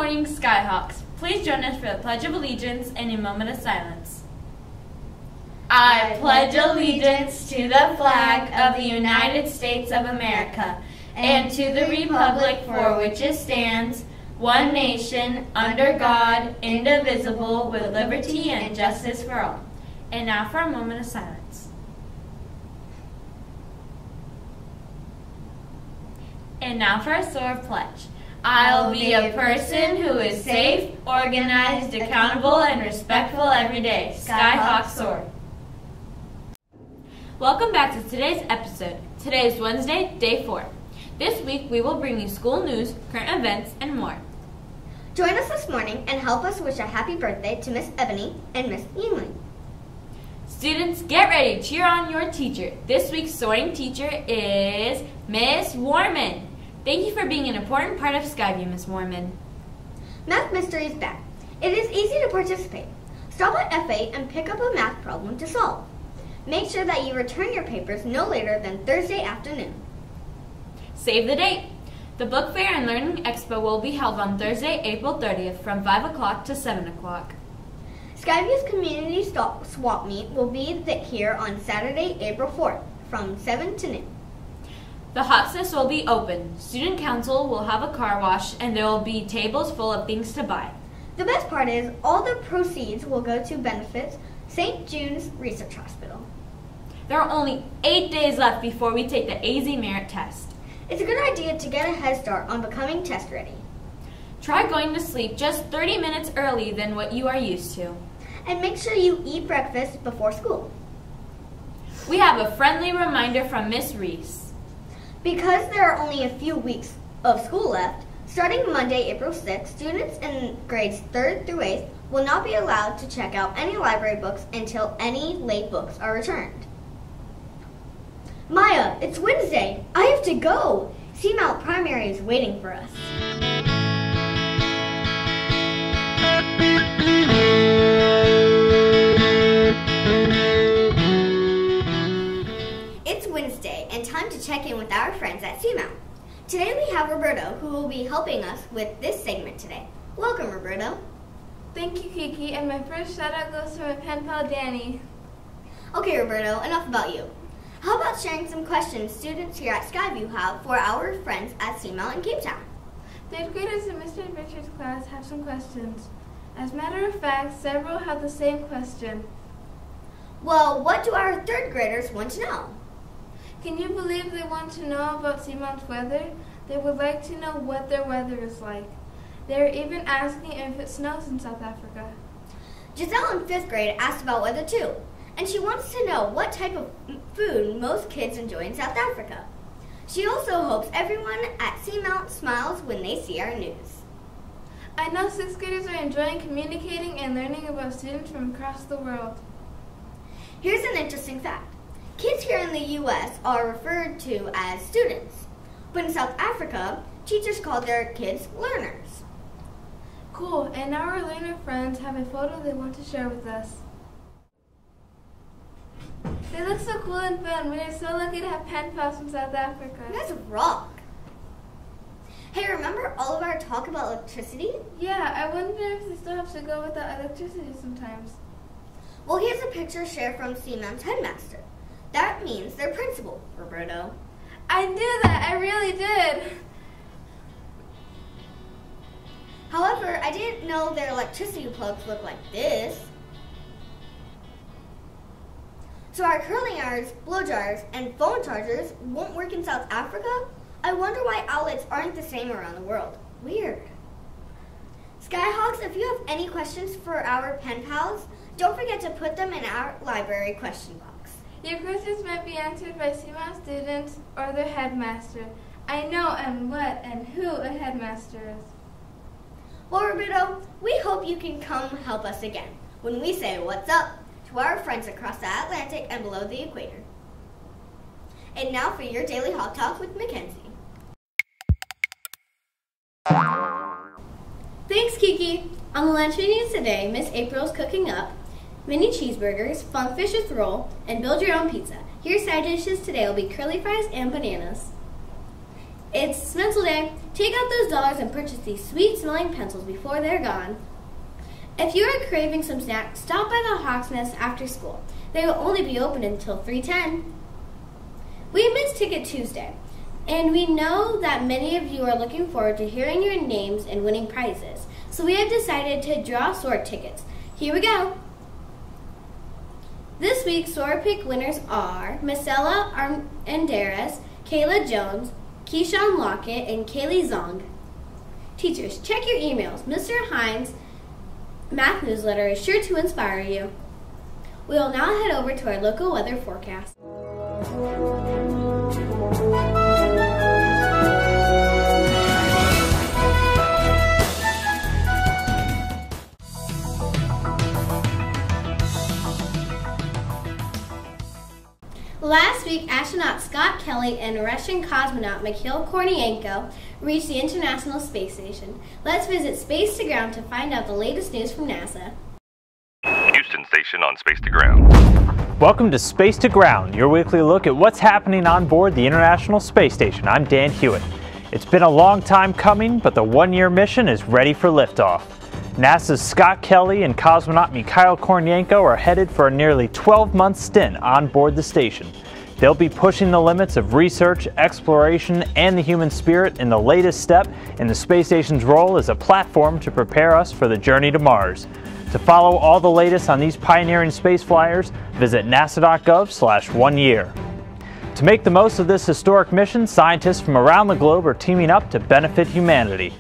morning, Skyhawks. Please join us for the Pledge of Allegiance and a moment of silence. I pledge allegiance to the flag of the United States of America and to the republic for which it stands, one nation, under God, indivisible, with liberty and justice for all. And now for a moment of silence. And now for a sword pledge. I'll be a person who is safe, organized, accountable, and respectful every day. Skyhawk Sword. Welcome back to today's episode. Today is Wednesday, day 4. This week we will bring you school news, current events, and more. Join us this morning and help us wish a happy birthday to Miss Ebony and Miss Yingling. Students, get ready to cheer on your teacher. This week's sorting teacher is Miss Warman. Thank you for being an important part of Skyview, Miss Warman. Math Mystery is back. It is easy to participate. Stop at F8 and pick up a math problem to solve. Make sure that you return your papers no later than Thursday afternoon. Save the date. The Book Fair and Learning Expo will be held on Thursday, April 30th from 5 o'clock to 7 o'clock. Skyview's Community Swap Meet will be here on Saturday, April 4th from 7 to noon. The Hostess will be open. Student Council will have a car wash and there will be tables full of things to buy. The best part is all the proceeds will go to benefit St. Jude's Research Hospital. There are only 8 days left before we take the AZ Merit Test. It's a good idea to get a head start on becoming test ready. Try going to sleep just 30 minutes early than what you are used to. And make sure you eat breakfast before school. We have a friendly reminder from Miss Reese. Because there are only a few weeks of school left, starting Monday, April 6th, students in grades 3rd through 8th will not be allowed to check out any library books until any late books are returned. Maya, it's Wednesday. I have to go. Seamount Primary is waiting for us. It's Wednesday and time to check in with our friends at Seamount. Today we have Roberto, who will be helping us with this segment today. Welcome, Roberto. Thank you, Kiki, and my first shout out goes to my pen pal, Danny. Okay, Roberto, enough about you. How about sharing some questions students here at Skyview have for our friends at Seamount in Cape Town? 3rd graders in Mr. Richards' class have some questions. As a matter of fact, several have the same question. Well, what do our 3rd graders want to know? Can you believe they want to know about Seamount's weather? They would like to know what their weather is like. They are even asking if it snows in South Africa. Giselle in 5th grade asked about weather too, and she wants to know what type of food most kids enjoy in South Africa. She also hopes everyone at Seamount smiles when they see our news. I know 6th graders are enjoying communicating and learning about students from across the world. Here's an interesting fact. Kids here in the U.S. are referred to as students, but in South Africa, teachers call their kids learners. Cool, and now our learner friends have a photo they want to share with us. They look so cool and fun. We are so lucky to have pen pals from South Africa. You guys rock. Hey, remember all of our talk about electricity? Yeah, I wonder if they still have to go without electricity sometimes. Well, here's a picture shared from Seamount's headmaster. That means their principal, Roberto. I knew that. I really did. However, I didn't know their electricity plugs look like this. So our curling irons, blow dryers, and phone chargers won't work in South Africa? I wonder why outlets aren't the same around the world. Weird. Skyhawks, if you have any questions for our pen pals, don't forget to put them in our library question box. Your questions might be answered by Seamount students or their headmaster. I know and what and who a headmaster is. Well, Roberto, we hope you can come help us again when we say what's up to our friends across the Atlantic and below the equator. And now for your Daily Hawk Talk with Mackenzie. Thanks, Kiki. On the lunch menu today, Miss April's cooking up mini cheeseburgers, Funkfish's roll, and build your own pizza. Your side dishes today will be curly fries and bananas. It's Mental Day. Take out those dollars and purchase these sweet-smelling pencils before they're gone. If you are craving some snacks, stop by the Hawk's Nest after school. They will only be open until 3:10. We missed Ticket Tuesday, and we know that many of you are looking forward to hearing your names and winning prizes. So we have decided to draw sword tickets. Here we go. This week's sword pick winners are Marcella Armendariz, Kayla Jones, Keyshawn Lockett, and Kaylee Zong. Teachers, check your emails. Mr. Hines' math newsletter is sure to inspire you. We will now head over to our local weather forecast. Last week, astronaut Scott Kelly and Russian cosmonaut Mikhail Kornienko reached the International Space Station. Let's visit Space to Ground to find out the latest news from NASA. Houston Station on Space to Ground. Welcome to Space to Ground, your weekly look at what's happening on board the International Space Station. I'm Dan Hewitt. It's been a long time coming, but the one-year mission is ready for liftoff. NASA's Scott Kelly and cosmonaut Mikhail Kornienko are headed for a nearly 12-month stint on board the station. They'll be pushing the limits of research, exploration, and the human spirit in the latest step in the space station's role as a platform to prepare us for the journey to Mars. To follow all the latest on these pioneering space flyers, visit nasa.gov/1year. To make the most of this historic mission, scientists from around the globe are teaming up to benefit humanity.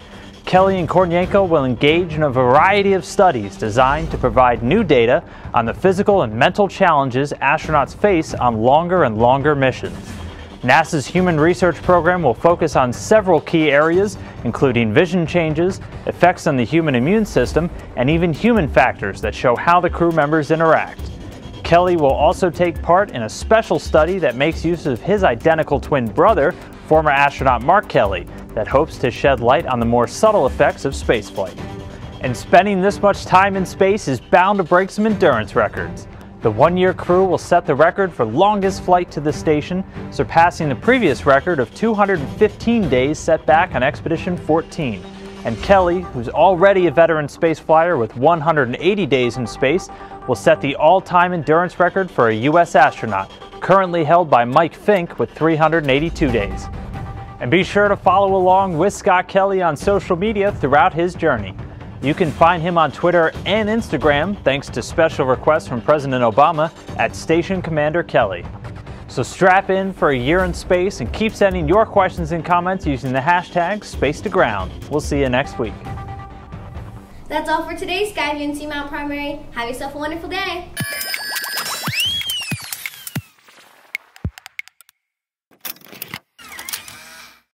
Kelly and Kornienko will engage in a variety of studies designed to provide new data on the physical and mental challenges astronauts face on longer and longer missions. NASA's Human Research Program will focus on several key areas, including vision changes, effects on the human immune system, and even human factors that show how the crew members interact. Kelly will also take part in a special study that makes use of his identical twin brother, former astronaut Mark Kelly, that hopes to shed light on the more subtle effects of spaceflight. And spending this much time in space is bound to break some endurance records. The one-year crew will set the record for longest flight to the station, surpassing the previous record of 215 days set back on Expedition 14. And Kelly, who's already a veteran space flyer with 180 days in space, will set the all-time endurance record for a U.S. astronaut, currently held by Mike Fink with 382 days. And be sure to follow along with Scott Kelly on social media throughout his journey. You can find him on Twitter and Instagram, thanks to special requests from President Obama, at Station Commander Kelly. So strap in for a year in space and keep sending your questions and comments using the hashtag #SpaceToGround. We'll see you next week. That's all for today, Skyview and Seamount Primary. Have yourself a wonderful day.